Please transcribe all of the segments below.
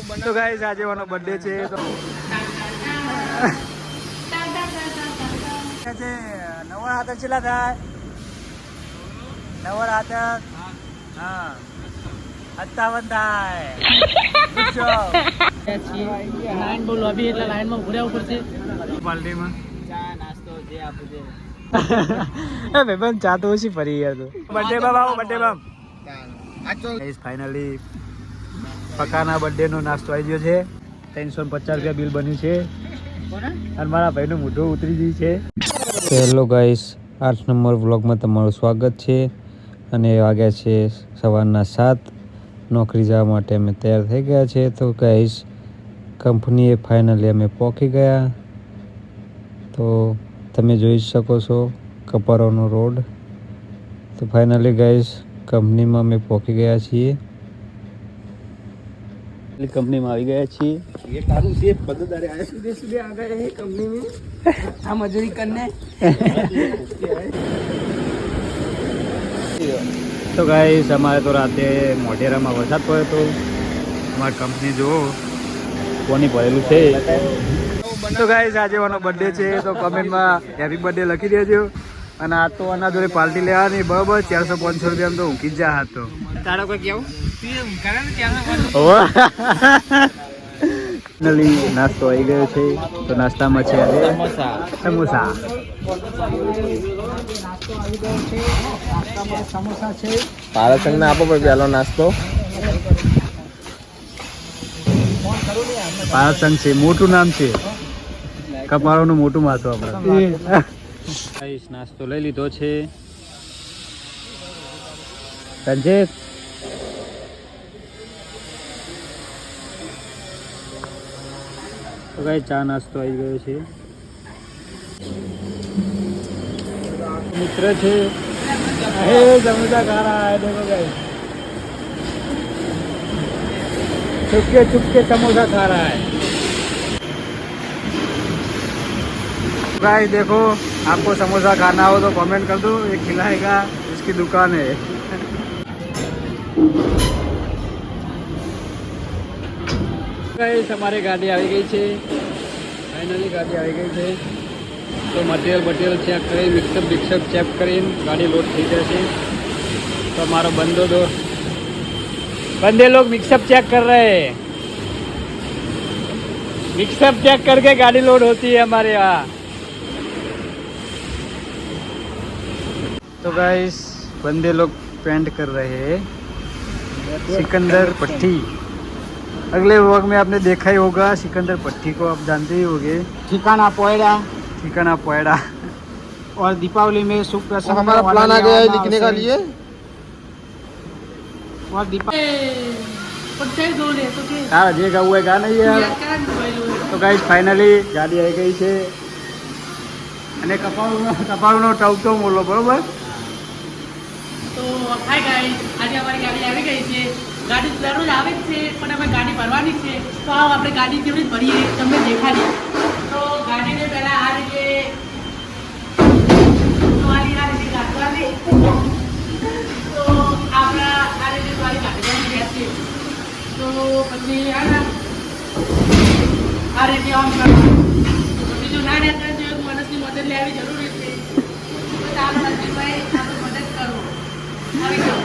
તો ગાઈસ આજે મારો બર્થડે છે તો નવા હાથ ચેલા થાય નવા હાથ હા 57 થાય લાઈન બહુ લોબી એટલે લાઈનમાં ઉભા રહેવું પડશે. પાર્ટીમાં ચા નાસ્તો જે આપું છે. એ ભાઈ ચા તો ઓછી ફરી ગયા તો બર્થડે બામ આવો બર્થડે બામ ગાઈસ ફાઇનલી પકાના બર્થડે નો નાસ્તો આવી ગયો છે. 350 રૂપિયા બિલ બન્યું છે અને મારા ભાઈનું મોઢું ઉતરી ગયું છે. હેલો ગાઈસ 8 નંબર વ્લોગમાં તમારું સ્વાગત છે અને વાગ્યા છે સવારના 7. નોકરી જવા માટે અમે તૈયાર થઈ ગયા છે. તો ગાઈસ કંપનીએ ફાઇનલી અમે પહોંચી ગયા. તો તમે જોઈ શકો છો કપારોનો રોડ. તો ફાઇનલી ગાઈસ કંપનીમાં અમે પહોંચી ગયા છીએ. કંપનીમાં આવી ગયા છીએ. ये कारू से पददारे आए सीधे सीधे आ गए हैं कंपनी में हम मजदूरी करने. તો ગાઈસ અમારે તો રાતે મોઢેરામાં વરસાદ પડ્યો હતો. અમારી કંપની જુઓ કોની ભરેલું છે. તો ગાઈસ આજે મારો બર્થડે છે તો કમેન્ટમાં હેપી બર્થડે લખી દેજો. અને આ તો આના જોડે પાર્ટી લેવાની બરાબર 400-500 રૂપિયા તો ઊંઘી જ જા હતો. તારો કોઈ કેવું નાસ્તો આવી ગયો છે. તો નાસ્તામાં છે આજે સમોસા. સમોસા છે. ભારત સંઘને આપો પણ પહેલો નાસ્તો ભારત સંઘ છે. મોટું નામ છે કપાળોનું મોટું માથું આપણે. નાસ્તો લઈ લીધો છે સંજેત. તો કઈ ચા નાસ્તો આવી ગયો છે. મિત્ર છે એ સમોસા ખા રહા है देखो गाइस चुपके चुपके समोसा खा रहा है. गाइस देखो आपको समोसा खाना हो तो कमेंट कर दो ये खिलाएगा इसकी दुकान है. गाइस हमारी गाड़ी આવી ગઈ છે. ફાઇનલી ગાડી આવી ગઈ છે. तो मटेरियल चेक करें मिक्सअप चेक करें गाड़ी लोड થઈ જશે. तो हमारा बंदे लोग मिक्सअप चेक कर रहे हैं. मिक्सअप चेक करके गाड़ी लोड होती है हमारे यहाँ. तो गाइस बंदे लोग पेंट कर रहे हैं सिकंदर पट्टी. अगले व्लॉग में आपने देखा ही होगा सिकंदर पट्टी को आप जानते ही होंगे. ठिकाना पोएड़ा ठिकाना पोएड़ा और दीपावली में शुभ प्रसंग हमारा प्लान आ गया है लिखने का लिए और हाँ जे गाँव है गा नहीं है. तो गाइस फाइनली गाड़ी આવી ગઈ છે અને કપાળનો ટવતો મોલો બરોબર. તો હાય ગાઈસ આજે અમારી ગાડી આવી ગઈ છે. ગાડી દરરોજ આવે જ છે પણ અમે ગાડી ભરવાની છે તો આવો આપણે ગાડી કેવી રીતે ભરીએ તમને દેખાડીએ. તો ગાડીને પહેલા આ રીતે રાખવાની. તો આપણા આ રીતે ગાડી કાઢવાની રહેશે. તો પછી આ રીતે આમ કરવાનું. બીજું ના રહેતા જો એક માણસની મદદ લેવી જરૂરી છે. તો ચાલો રણજીતભાઈ આપણે મદદ કરો. આવી જાઓ.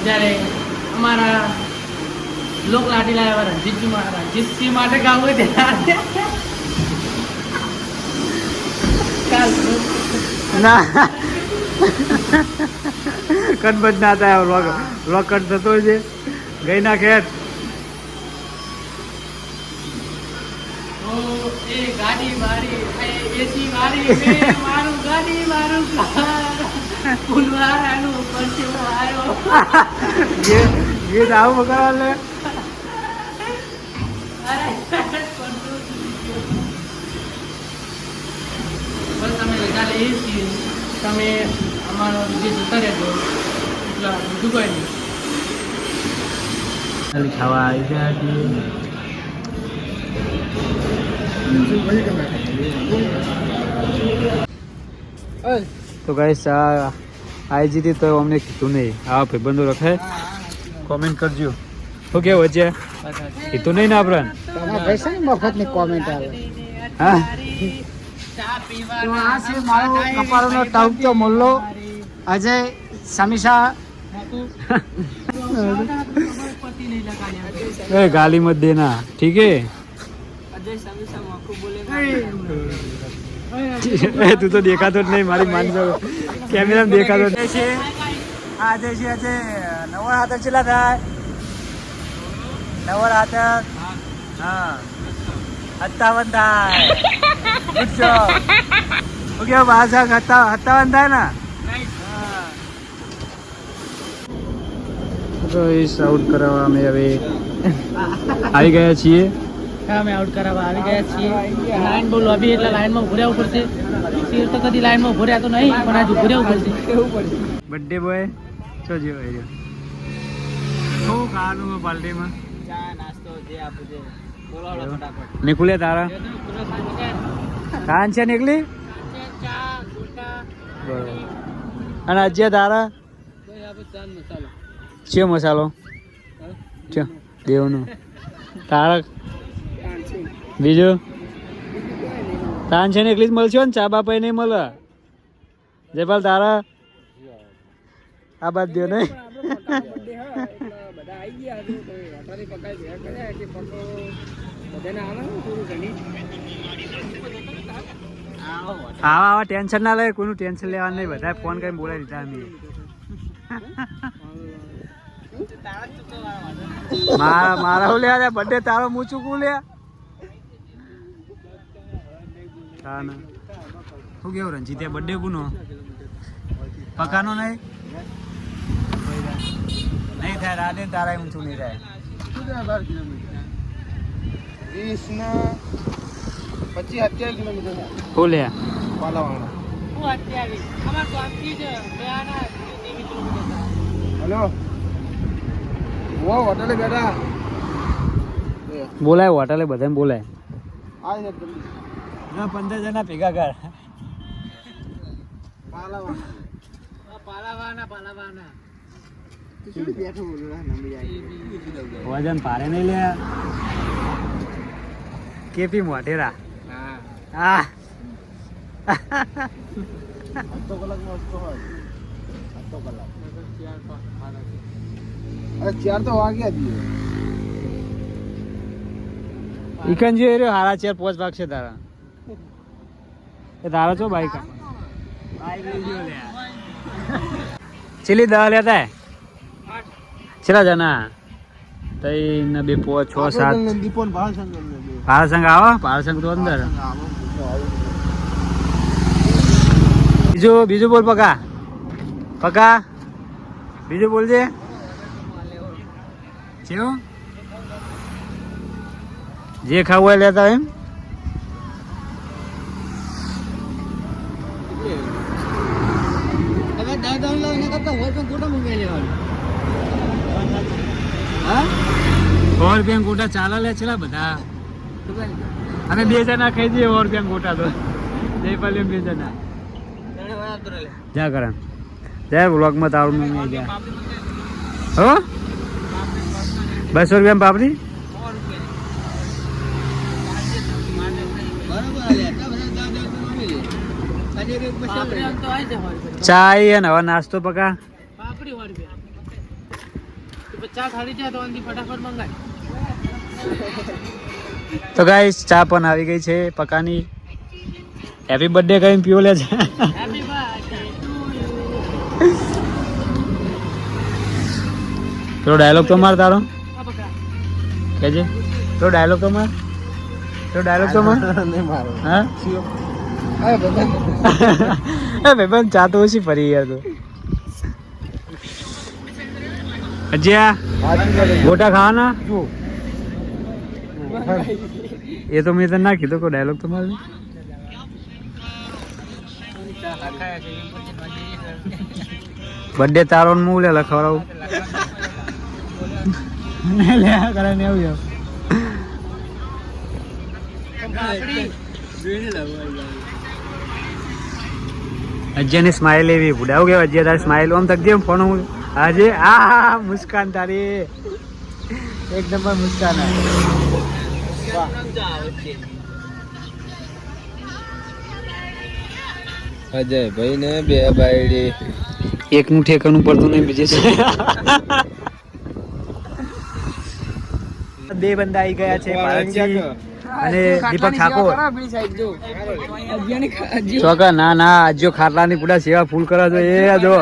જ્યારે અમારા લોક લાડીલા એવા રણજીતસિંહ માટે ગાવું હોય ત્યારે ના કનબજ ના થાય વ્લોગ કટ થતો છે. ગઈ ના ખેત એ ગાડી મારી એસી મારી મારું ગાડી મારું ફૂલવાળાનું પરસેવો આવ્યો. ગીત આવું બગાડ લે. બસ તમે રજા લઈએ છીએ. તમે અમારો વિજય જોતા રહેજો. એટલા બીજું કોઈ નહીં. ખાવા આવી ગયા છીએ. તો ગાઈસ આ આઈજી થી તો અમને કીધું નહીં, આ ભાઈબંધો રખાય કોમેન્ટ કરજો. શું કેવું વચ્ચે કીધું નહીં ને આપણે? મફત ની કોમેન્ટ આવે. હા તો આ છે મારો કપાળનો ટાઉક્યો મોલ્લો અજય સમીષા. ए गाली मत देना ठीक है. ए तू तो देखा तो नहीं मारी मान जो कैमरा में देखा तो છે આજે છે આજે નવા હાથ ચલા થાય નવા હાથ હા 57 થાય પૂછો ઓકે ભાષા 57 થાય ને તો ઇસ આઉટ કરાવવા અમે હવે આવી ગયા છીએ. હા અમે આઉટ કરાવવા આવી ગયા છીએ. લાઈન બહુ લોબી એટલે લાઈનમાં ઉભું રહેવું પડશે. શેર તો કદી લાઈનમાં ઉભો રહ્યા તો નહીં, પણ આજ ઉભું રહેવું પડશે. બર્થડે બોય શું જેવો આવ્યો? શું ખાવાનું પાર્ટીમાં? ચા નાસ્તો જે આપું છે બોલાવો ફટાફટ. નીકળે તારા કાન છે નીકળી ચા ગોટા બરાબર. અને આજે તારા કોઈ આપે ચાન મસાલો છે મસાલો છે દેવનો તારક બીજું તાન છે ને એકલી જ મળશે ને ચા બાપાઈ નહીં મળે. જયપાલ તારા આ બાદ દો નહીં આવા આવા ટેન્શન ના લે, કોઈનું ટેન્શન લેવાનું નહીં, બધા ફોન કરીને બોલાવી દીધા અમે. મારા હું લે બર્થડે તારો હું ચૂકવું લે. હા ના શું કેવું રંજીતે બર્થડે કોનો? પકાનો નહીં નહીં થાય રાતે તારા ઊંચું નહીં થાય. 25-27 કિલોમીટર શું લે પાલાવાળા. હું અત્યારે અમાર ગામથી જ બેના 30 કિલોમીટર. હેલો વો હોટલે બેઠા બોલાય હોટલે બધાને બોલાય. આ છે જલ્દી 15 જણા ભેગા કર. પાલાવાળા પાલાવાના તું બેઠો બોલો નમી જાય વજન ભારે નહીં લે. કેપી મોઢેરા હા અડધો કલાકમાં અડધો હોય. અડધો કલાક અરે 4 તો વાગ્યા દીએ. ઈકન જે રે હારા 4-5 વાગશે તારા. એ તારા છો બાઈક ચીલી દવા લેતા હે ચલા જના તઈ ન 2 5 6 7 દીપોન ભાળસંગ પારસંગ આવો પારસંગ તો અંદર. બીજું બોલ પકા પકા બીજું બોલજે કેવું જે ખાવું હોય લેતા એમ. હવે દાદા લાવીને કરતા હોય તો ગોટા મંગાવી લેવાનું. હા 100 રૂપિયા ગોટા ચાલે લે છે બધા. અમે 2 જણા ખાઈ દઈએ 100 રૂપિયા ગોટા તો જયપાલ 2 જણા જા કરણ જય વ્લોગમાં તારું નામ આવી જાય હો 200 રૂપિયા પાપડી ચાય અને હવે નાસ્તો પકા પાપડી 100 રૂપિયા. 50 થાળી છે તો અંદી ફટાફટ મંગાય. તો ગાઈસ ચા પણ આવી ગઈ છે પકાની. હેપી બર્થડે કહીને પીવો લે છે. Happy birthday to you. પેલો ડાયલોગ તો માર તારો આ પકડા કેજે પેલો ડાયલોગ તો માર નહીં મારો હા અરે બધા એ ભાઈ ચા તો ઓછી ફરી યાર તો અજ્યા ગોટા ખાવાના જો એ તો મેં તને ના કીધું કોઈ ડાયલોગ તો મારે બર્થડે તારો ને હું લે લખવડાવું લે કરે ને એવું અજ્યની સ્માઇલ એવી બુડાવું કે અજ્ય તારી સ્માઇલ આમ તક જેમ ફોન હું આજે આ મુસ્કાન તારી એક નંબર મુસ્કાન અજય ભાઈ ને બે બાયડી એકનું ઠેકાણું પડતું નહીં બીજે છે બે બંદા આવી ગયા છે ભારતજી અને દીપક ઠાકોર ચોકા ના ના આજ્યો ખાટલાની પૂરા સેવા ફૂલ કરવા જોઈએ એ જો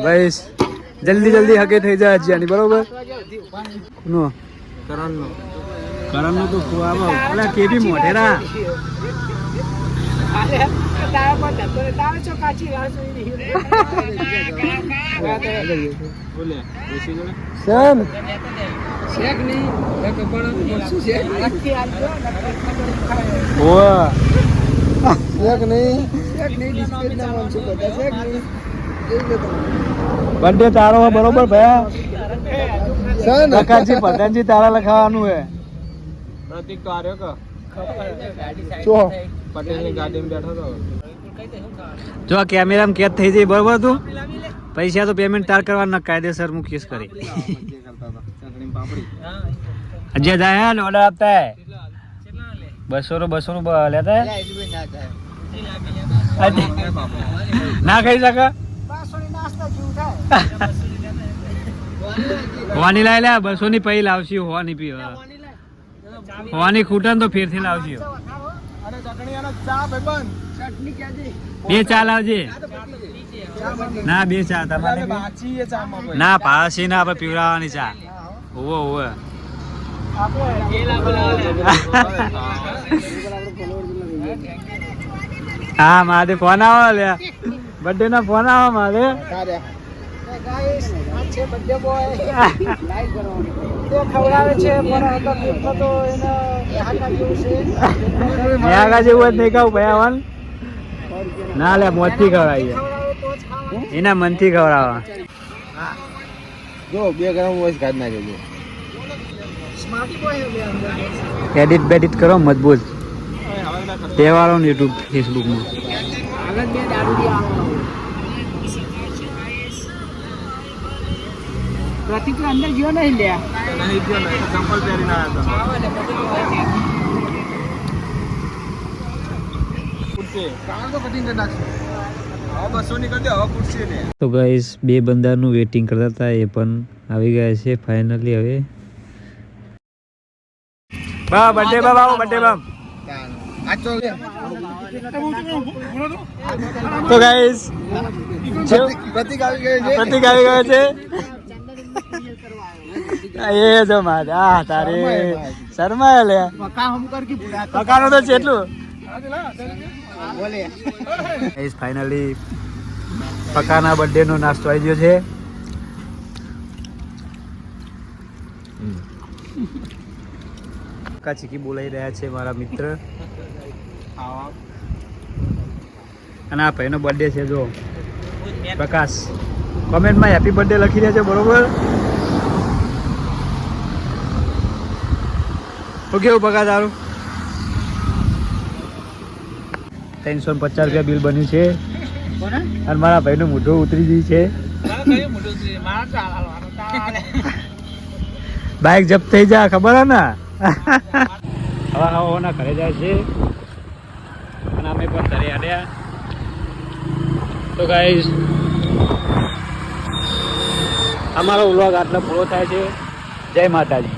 ભાઈ જલ્દી જલ્દી હકે થઈ જાય આજ્યાની બરોબર નો કરણ નો તો ખુઆમાં ઓલા કેબી મોઢેરા સમ શેક નહીં બર્થડે તારો બરોબર ભયા પ્રકાશજી પ્રધાનજી તારા લખાવાનું હે પ્રતિક તો આર્યો કે પટેલ ની ગાડીમાં બેઠો તો જો આ કેમેરામાં કેદ થઈ જાય બરોબર તું પૈસા તો પેમેન્ટ તાર કરવાના કાયદેસર હું કેસ કરી અજય જાય ને ઓર્ડર આપતા હે 200 લેતા હે ના ખાઈ શકે હોવાની લાવી લે 200 ની પૈ લાવશી હોવાની પી હોવાની ખૂટન તો ફેરથી લાવશી બે ચા લાવજે ના બે ચા તમારે ના પાછી ના આપણે પીવડાવવાની ચા ઓવો હા મારે ફોન આવો લે બર્થડે ના ફોન આવો મારે જેવું નહીં કહું ભાઈ ના લે મોત થી ખવડાવીએ એના મન થી ખવડાવવા જો 2 ગ્રામ વોઇસ કાઢ નાખજો એડિટ બેડિટ કરો મજબૂત તહેવારો ને યુટ્યુબ ફેસબુકમાં પ્રતિક અંદર ગયો નહીં લ્યા ચંપલ પહેરીને આવ્યા તો ગાઈસ બે બંદાનું વેઇટિંગ કરતા હતા એ પણ આવી ગયા છે ફાઇનલી હવે બા બર્થડે બા આવો બર્થડે બા તો ગાઈસ પ્રતિક આવી ગયો છે પ્રતિક આવી ગયો છે એ જો મારે આ તારે શર્મા લે પકાનો તો કેટલું ગાઈસ ફાઇનલી પકાના બર્થડે નો નાસ્તો આવી ગયો છે ચીકી બોલાઈ રહ્યા છે મારા મિત્ર અને આ ભાઈનો બર્થડે છે જો પ્રકાશ કોમેન્ટમાં હેપી બર્થડે લખી રહ્યા છે બરોબર શું કેવું પકા તારું 350 રૂપિયા બિલ બન્યું છે અને મારા ભાઈનું મોઢું ઉતરી ગયું છે બાઇક જપ્ત થઈ જાય ખબર હે ને હવા ના ઘરે જાય છે અને અમે પણ ઘરે આડ્યા તો ગાઈસ અમારો વ્લોગ આટલો પૂરો થાય છે જય માતાજી